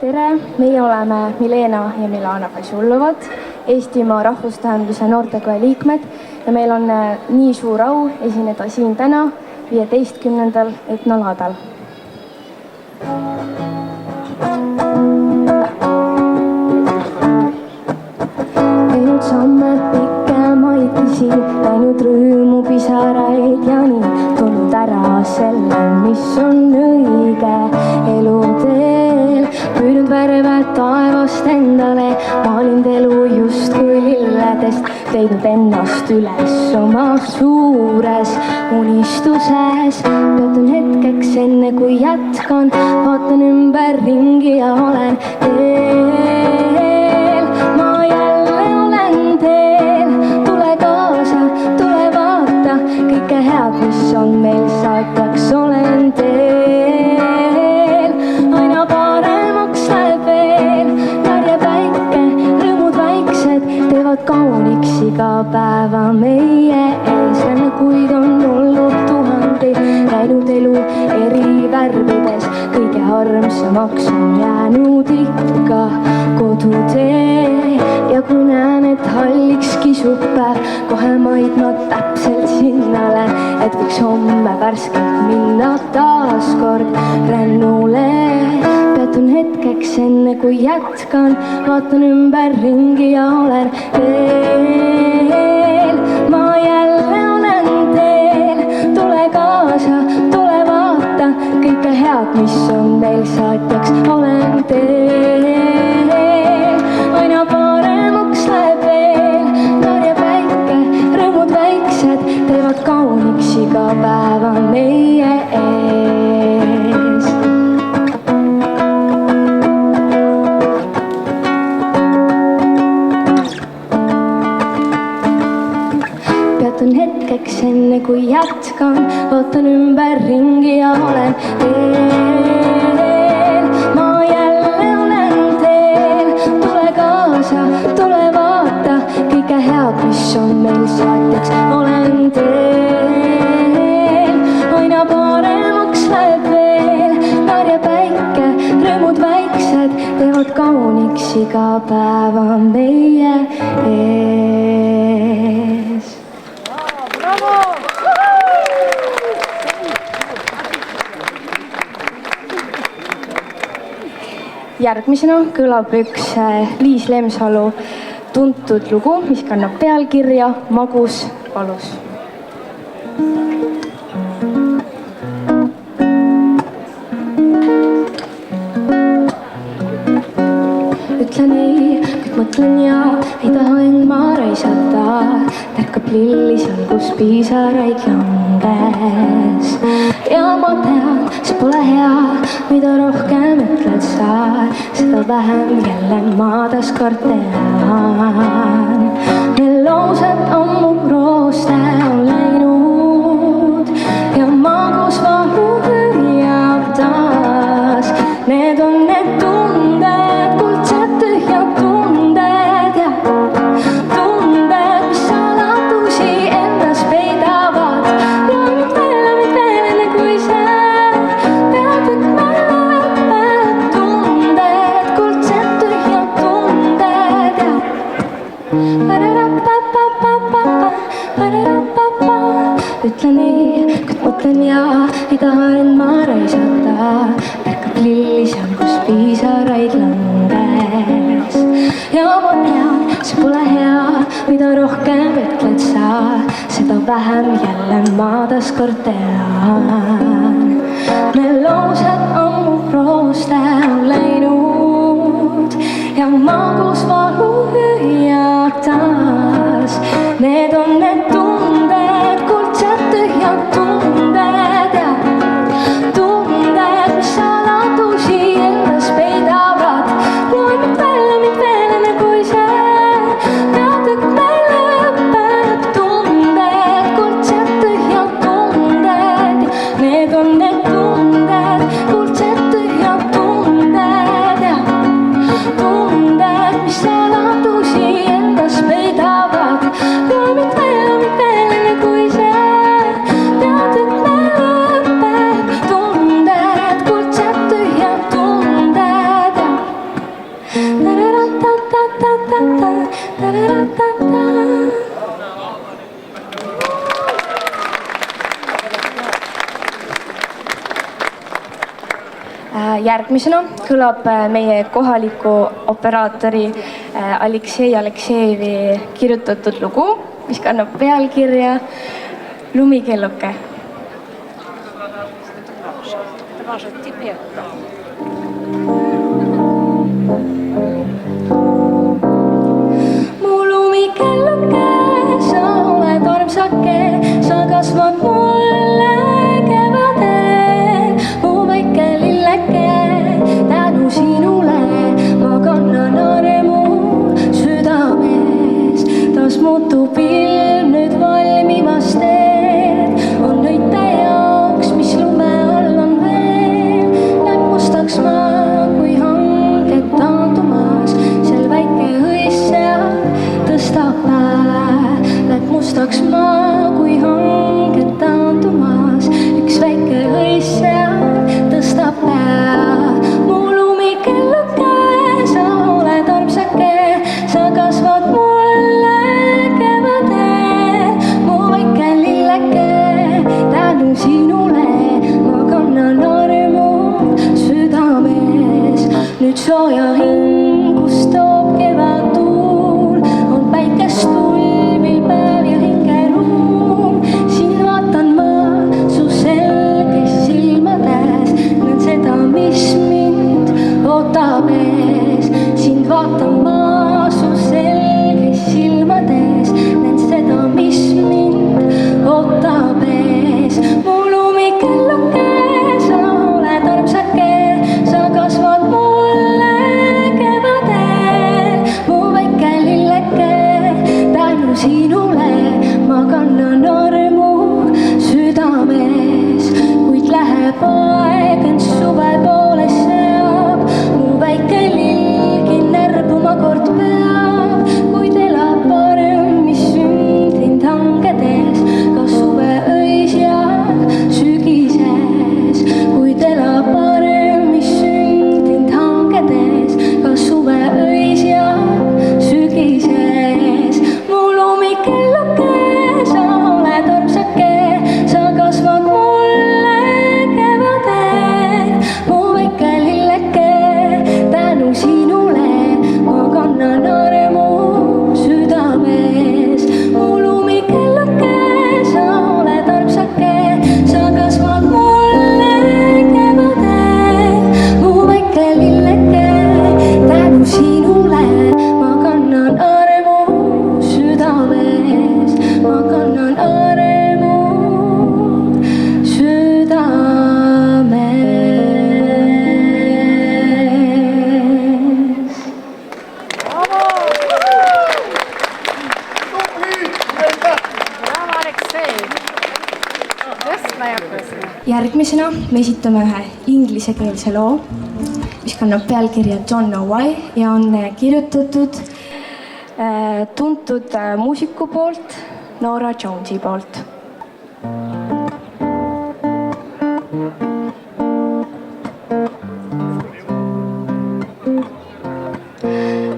tere, meie oleme Milena ja Milana Pašullovad, Eestimaa Rahvustähenduse noortekoja liikmed ja meil on nii suur au esineda siin täna 15. etnoladal. Teinud samme pikemaid kisi, läinud rõõmu pisaraid ja nii tulnud ära selle, mis on õige eluteel. Püüdnud värve taevast endale, maalinud elu justkui lilledest, leidnud ennast üles oma suures unistuses. Peatun hetkeks enne kui jätkan, vaatan ümber ringi ja olen teel. Ma jälle olen teel, tule kaasa, tule vaata kõike head, mis on meil saatjaks, olen teel. Aina paremaks läheb veel, järje päike, rõõmud väiksed teevad kauniks iga päeva meie ees. Kuid on olnud tuhandeid, näinud elu eri värvides, kõige armsamaks on jäänud ikka kodutee. Ja kui näen, et halliks kisub päev, kohe maidma täpselt sinnale, et võiks homme värskelt minna taas kord rännule. Peatun hetkeks enne kui jätkan, vaatan ümber ringi ja olen teel. Ma jälle olen teel, tule kaasa, tule vaata kõike head, mis on meil saatjaks, olen teel. Aina paremaks läheb veel, narja päike, rõõmud väiksed teevad kauniks iga päeva meie ees. Peatun hetkeks enne kui jätkan, vaatan ümber ringi ja olen teel. Ma jälle olen teel, tule kaasa, tule vaata kõike head, mis on meil saatjaks, olen teel. Aina paremaks läheb veel, narja päike, rõõmud väiksed teevad kauniks iga päeva meie ees. Järgmisena kõlab üks Liis Lemsalu tuntud lugu, mis kannab pealkirja Magus valus. Ütlen ei, kõik mõtlen ja ei taha end ma raisata. Tärkab lilli seal, kus piisaraid langes. Ja ma tean, see pole hea, mida rohkem ütled sa, seda vähem jälle ma taaskord tean. Need laused ammu rooste on läinud ja magus valu hüüab taas. Need on need tunded, kuldsed tühjad tunded ja tunded, mis saladusi endas peidavad. Loen nüüd veel enne kui see peatükk välja lõpeb. Tunded, kuldsed tühjad tunded ja ütlen ei, kuid mõtlen ja ei taha end ma raisata. Tärkab lilli seal, kus piisaraid langes. Ja ma tean, see pole hea, mida rohkem ütled sa, seda vähem jälle ma taaskord tean. Need laused ammu rooste on läinud ja magus valu hüüab taas. Need on need tunded, kuldsed tühjad tunded ja tunded, mis saladusi endas peidavad. Loen nüüd veel enne kui see peatükk välja lõpeb. Tunded, kuldsed tühjad tunded, need on need tunded, kuldsed tühjad tunded ja tunded, mis järgmisena kõlab meie kohaliku operaatori Aleksei Aleksejevi kirjutatud lugu, mis kannab pealkirja Lumikelluke. Mu lumikelluke, sa oled armsake, sa kasvad mulle kevadel. Mu väike lilleke, tänu sinule ma kannan armu südames. Taas muutub ilm nüüd valmimas teed, on õite jaoks, mis lume all on veel. Näeb mustaks ma, kui hanged taandumas, seal väike õis seal tõstab päev. Näeb mustaks ma, kui hanged taandumas, üks väike õis seal tõstab päev. Mu lumikelluke, sa oled armsake, sa kasvad mulle kevadel. Mu väike lilleke, tänu sinule ma kannan armu südames. Nüüd sooja hingus toob kevadtuul, on päikest tulvil päev ja hingeruum. Siin vaatan ma su selges silmades, näen seda, mis mind ootab ees. Sind vaatan ma su selges silmades, näen seda, mis mind ootab ees. Mu lumikelluke, sa oled armsake, sa kasvad mulle kevadel. Mu väike lilleke, tänu sinule ma kannan armu südames. Kuid läheb aeg, ent suve poole seab, mu väike lillgi närbuma kord peab. Kuid elab arm, mis sündinud hangedes, ka suve öis ja sügises. Kuid elab arm, mis sündinud hangedes, ka suve öis ja sügises. Mu lumikelluke, sa oled armsake, sa kasvad mulle kevadel. Mu väike lilleke, tänu sinule ma kannan armu südames. Mu lumikelluke, sa oled armsake, sa kasvad mulle kevadel. Mu väike lilleke, tänu sinule ma kannan armu südames. Ma kannan armu südames. Bravo, Aleksei! Tõstma jätkasime. Järgmisena me esitame ühe inglisekeelse loo, mis kannab pealkirja Don't Know Why ja on kirjutatud tuntud muusiku poolt, Norah Jonesi poolt.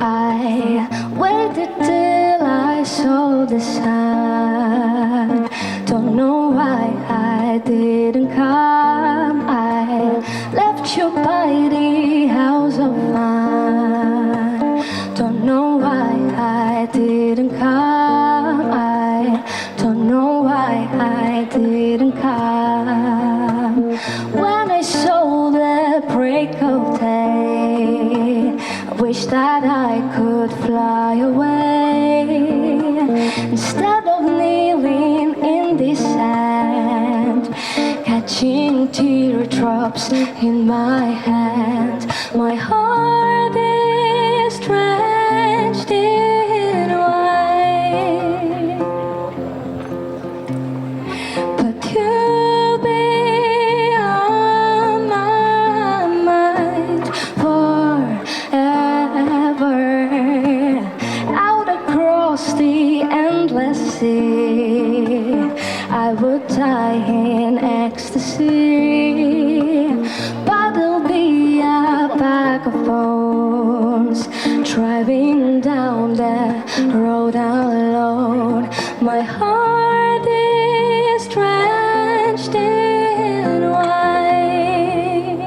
I waited till I saw the sun. Don't know why I didn't come. I left you by the house of fun. Don't know why I didn't come. I don't know why I didn't come. When I saw the break of day, I wish that I could fly away. Instead of kneeling in the sand, catching teardrops in my hand, my heart is drenched in wine. But you'll be on my mind forever. Out across the endless sea, I would die in ecstasy. But there'll be a bag of bones driving down the road alone. My heart is drenched in wine.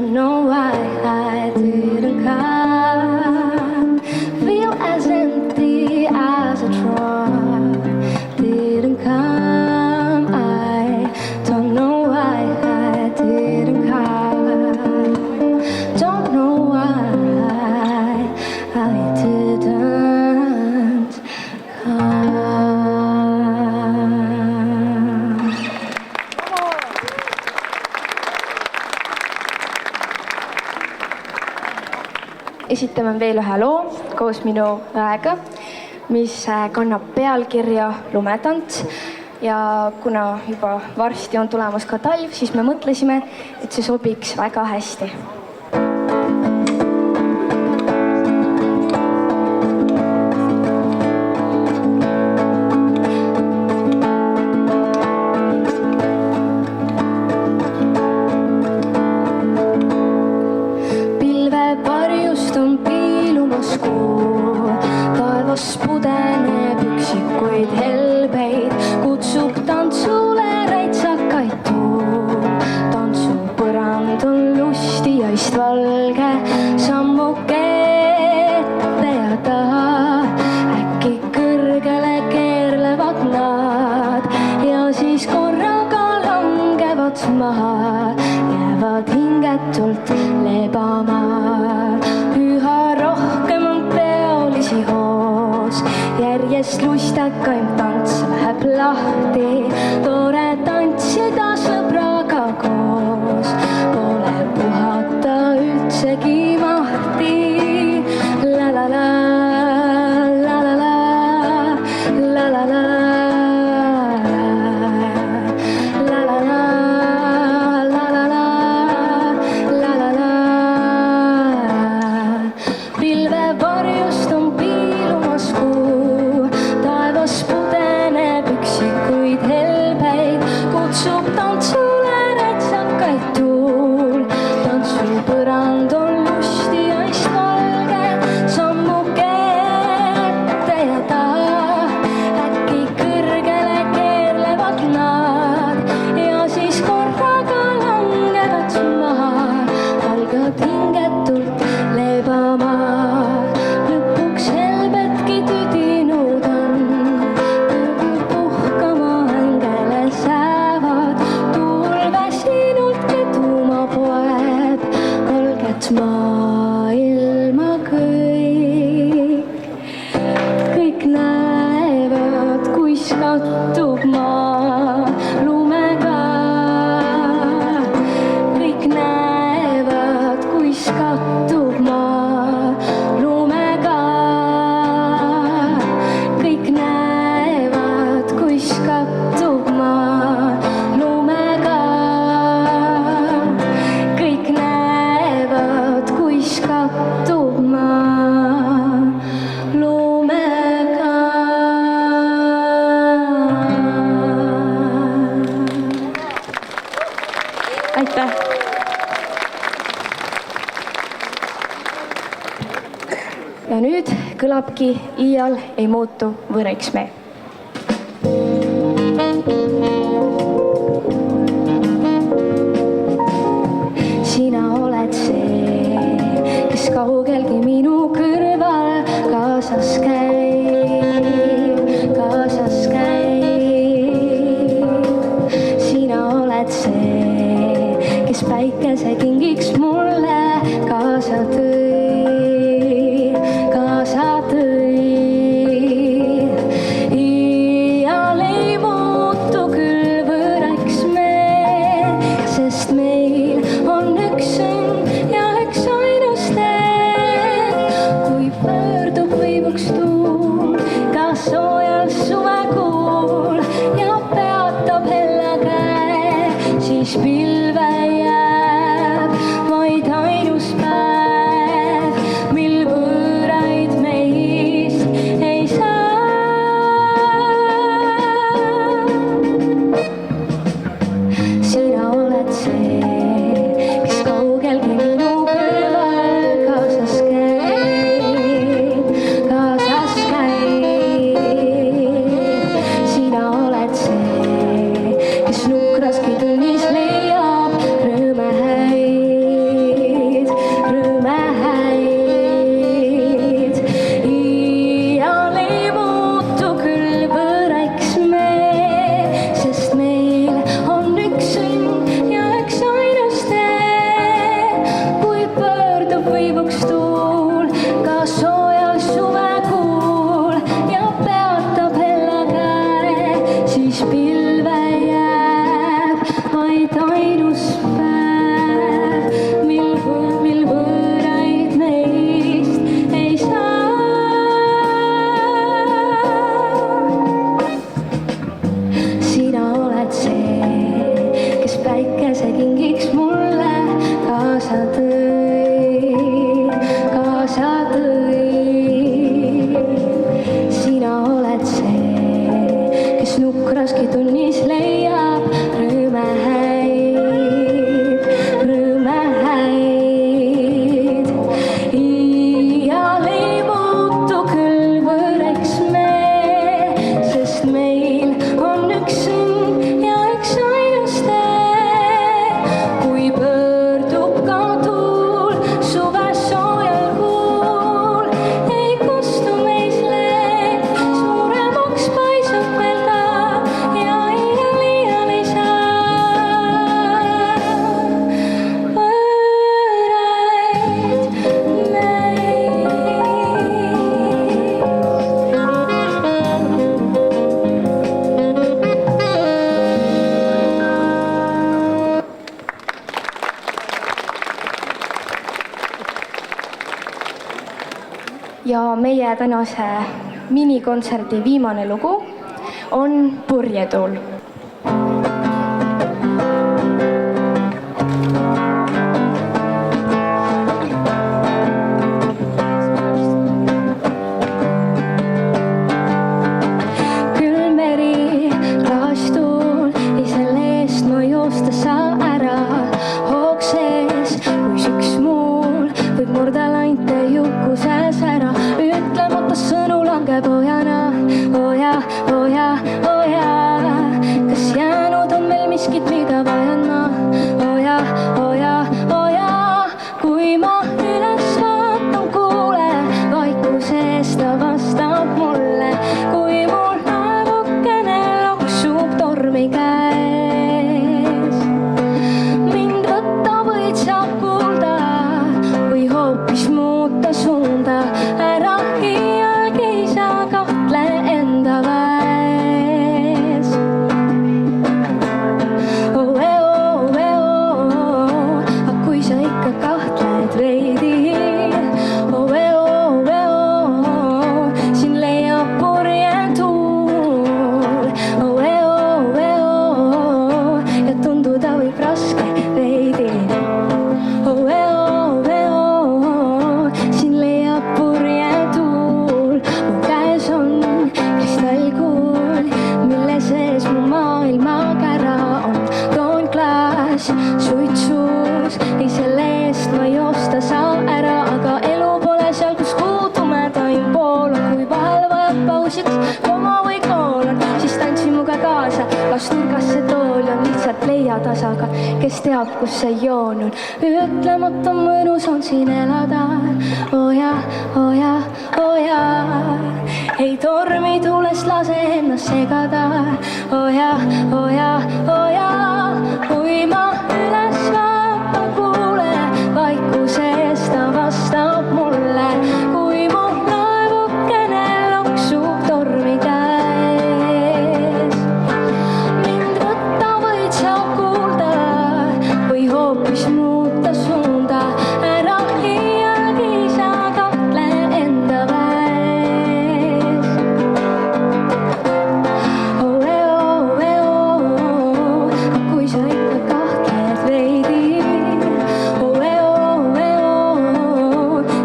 Don't know why I didn't come. Feel as empty as a drum. Didn't come. I don't know why I didn't come. Don't know why I didn't come. Esitame veel ühe loo koos minu õega, mis kannab pealkirja Lumedants. Ja kuna juba varsti on tulemas ka talv, siis me mõtlesime, et see sobiks väga hästi. Pilvevarjust on piilumas kuu, taevas pudeneb üksikuid helbeid, kutsub tantsule räitsakaid tuul. Tantsupõrand on lusti ja istvalge, sammuke ette ja taha. Äkki kõrgele keerlevad nad ja siis korraga langevad maha, jäävad hingetult lebama. Üha rohkem on peolisi hoos, järjest lustakaim tants läheb lahti. Tore tantsida sõbraga koos, pole puhata üldsegi mahti. La la la, la la la, la la la. Pilvevarjust on piilumas kuu, taevas pudeneb üksikuid helbeid, kutsub tantsule räitsakaid tuul. Tantsupõrand on lusti ja istvalge, sammuke ette ja taha. Äkki kõrgele keerlevad nad ja siis korraga langevad maha, algavad hingetult lebama. Lõpuks helbetki tüdinud on, kõrgud puhkama hängele säävad. Tuul väsinult keduma poeb, valget maailma kõik näevad, kuis kattub maa lumega. Kõik näevad, kuis kattub maa lumega. Kõik näevad, kuis kattub maa lumega. Kõik näevad, kuis kattub maa lumega. Aitäh! Ja nüüd kõlabki iial ei muutu võreks me. Sina oled see, kes kaugelgi minu kõrval kaasas käib, kaasas käib. Sina oled see, kes päikese kingiks mulle kaasa tõi, kaasa tõi. Iial ei muutu küll võreks me, sest meil on üks õnn ja üks ainus tee. Kui pöördub võivuks kaasa tõid. Sina oled see, kes nukraski tunnis leiab rõõme häid. Iial ei muutu küll võrreks me, sest meil on üks õnn ja üks ainus tee. Kui pöördub ka tuul suves soojal kuul, ei kustu meis leed, suuremaks paisub veel ta ja iial ei saa võõraid meid. Ja meie tänase minikontserdi viimane lugu on Purjetuul. Külm meri, raastuul, ei selle eest ma joosta saa ära. Hoog sees, kui süks muul võib murda lainte jukuses ära. Ütlemata sõnu langeb ojana, oja, oja, oja. Kas jäänud on meil miskit, mida vajan ma? Oja, oja, oja. Kui ma üles vaatan, kuule, vaikusest ta vastab mulle. Kui mul laevukene loksub tormi käes, mind võtta võid sa kuulda või hoopis muuta suunda. Ära iialgi sa kahtle enda väes. Aga kui sa ikka kahtled veidi, siin leiab purjetuul. Ja tunduda võib raske veidi. Siin leiab purjetuul. Mu käes on kristallkuul, mille sees mu maailmakära on. Toon klaas suitsus, ei selle eest ma joosta saa ära. Aga elu pole seal, kus kuu tumedaim pool on. Kui vahel vajab pausiks koma või koolon, siis tantsi muga kaasa. Kas nurgas see tool on, lihtsalt leia tasaga, kes teab, kus see joon on. Ütlemata mõnus on siin elada. Oja, oja, oja. Ei tormi tuulest lase ennast segada. Oja, oja, oja. Kui ma üles vaatan, kuule, vaikusest ta vastab mulle. Kui mu laevukene loksub tormi käes, mind võtta võid sa kuulda või hoopis muuta suunda. Ära iialgi sa kahtle enda väes. Kui sa ikka kahtled veidi,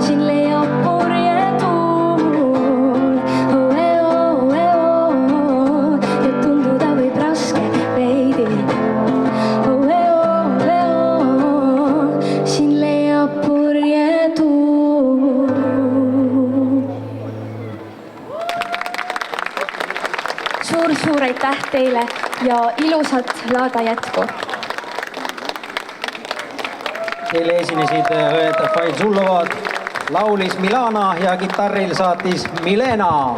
siin leiab purjetuul. Ja tunduda võib raske veidi. Siin leiab purjetuul. Suur aitäh teile ja ilusat laada jätku! Teile esinesid õed Fail Zullovad, laulis Milana ja kitarril saatis Milena.